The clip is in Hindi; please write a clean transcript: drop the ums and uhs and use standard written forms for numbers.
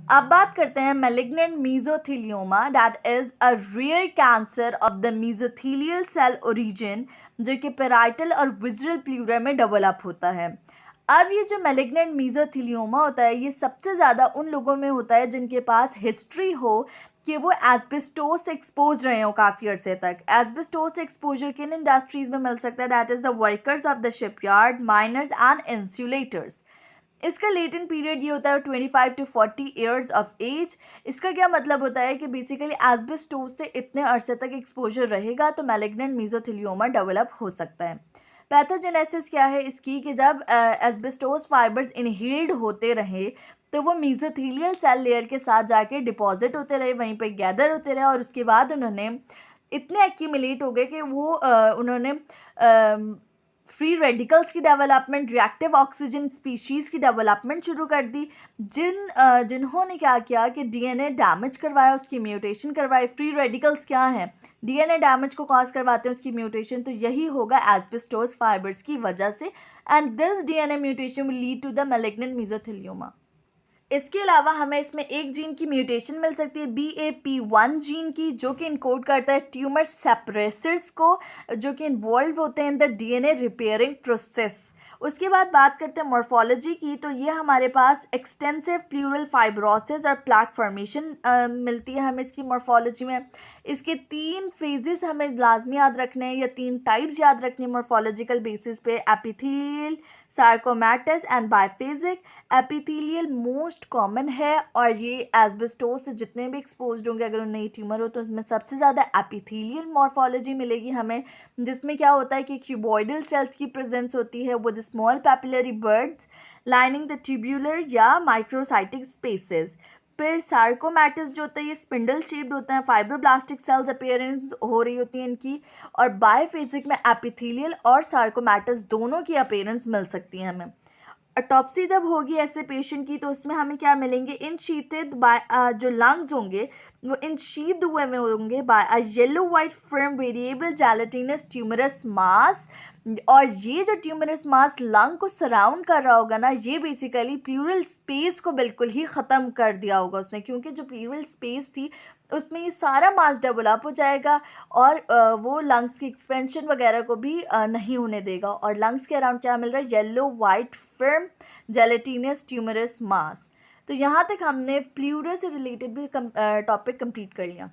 अब बात करते हैं malignant mesothelioma that is a rare cancer of the mesothelial cell origin जो कि पेराइटल और विज़रल प्लूरा में डेवलप होता है। अब ये जो मैलिग्नेंट मीजोथेलियोमा होता है ये सबसे ज़्यादा उन लोगों में होता है जिनके पास हिस्ट्री हो कि वो एस्बेस्टोस से एक्सपोज रहे हो काफ़ी अरसे तक। एस्बेस्टोस एक्सपोजर किन इंडस्ट्रीज़ में मिल सकता है? That is the workers of the shipyard, miners and insulators. इसका लेटेंट पीरियड ये होता है 25 to 40 ईयर्स ऑफ एज। इसका क्या मतलब होता है कि बेसिकली एस्बेस्टोस से इतने अरसे तक एक्सपोजर रहेगा तो मैलिग्नेंट मीजोथेलियोमा डेवलप हो सकता है। पैथोजेनेसिस क्या है इसकी कि जब एस्बेस्टोस फाइबर्स इनहेल्ड होते रहे तो वो मीजोथेलियल सेल लेयर के साथ जाके डिपॉजिट होते रहे, वहीं पे गैदर होते रहे और उसके बाद उन्होंने इतने एक्यूमुलेट हो गए कि वो उन्होंने फ्री रेडिकल्स की डेवलपमेंट, रिएक्टिव ऑक्सीजन स्पीशीज़ की डेवलपमेंट शुरू कर दी, जिन्होंने क्या किया कि डीएनए डैमेज करवाया, उसकी म्यूटेशन करवाई। फ्री रेडिकल्स क्या हैं? डीएनए डैमेज को कॉज करवाते हैं, उसकी म्यूटेशन। तो यही होगा एस्बेस्टोस फाइबर्स की वजह से, and this DNA mutation will lead to the malignant mesothelioma. इसके अलावा हमें इसमें एक जीन की म्यूटेशन मिल सकती है BAP1 जीन की, जो कि इनकोड करता है ट्यूमर सेपरेसर्स को, जो कि इन्वॉल्व होते हैं in the DNA repairing process. उसके बाद बात करते हैं मॉर्फोलॉजी की, तो ये हमारे पास एक्सटेंसिव प्लूरल फाइब्रोसिस और प्लैक फॉर्मेशन मिलती है हमें इसकी मॉर्फोलॉजी में। इसके 3 फेजेस हमें लाजमी याद रखने हैं या 3 टाइप्स याद रखने हैं मॉर्फोलॉजिकल बेसिस पे: epithelial, sarcomatous and biphasic. Epithelial most common है और ये एस्बेस्टोस से जितने भी एक्सपोज्ड होंगे अगर उन्हें ट्यूमर हो तो उसमें सबसे ज़्यादा एपिथेलियल मॉर्फोलॉजी मिलेगी हमें, जिसमें क्या होता है कि क्यूबॉइडल सेल्स की प्रेजेंस होती है with small papillary birds lining the tubular या माइक्रोसाइटिक स्पेसेस। फिर सार्कोमेटस जो होता है ये स्पिंडल शेप्ड होता है, फाइब्रोब्लास्टिक सेल्स अपीयरेंस हो रही होती है इनकी। और बायफेजिक में एपिथेलियल और सार्कोमेटस दोनों की अपीयरेंस मिल सकती है हमें। ऑटोप्सी जब होगी ऐसे पेशेंट की तो उसमें हमें क्या मिलेंगे? इन शीथेड बाय जो लंग्स होंगे वो इन शीद हुए में होंगे by a yellow white firm variable gelatinous tumorous mass. और ये जो ट्यूमरस मास लंग को सराउंड कर रहा होगा ना, ये बेसिकली प्लूरल स्पेस को बिल्कुल ही ख़त्म कर दिया होगा उसने, क्योंकि जो प्लूरल स्पेस थी उसमें ये सारा मास डेवलप हो जाएगा और वो लंग्स की एक्सपेंशन वगैरह को भी नहीं होने देगा। और लंग्स के अराउंड क्या मिल रहा है? Yellow white film gelatinous tumorous mass. तो यहाँ तक हमने प्लूरल से रिलेटेड भी टॉपिक कंप्लीट कर लिया।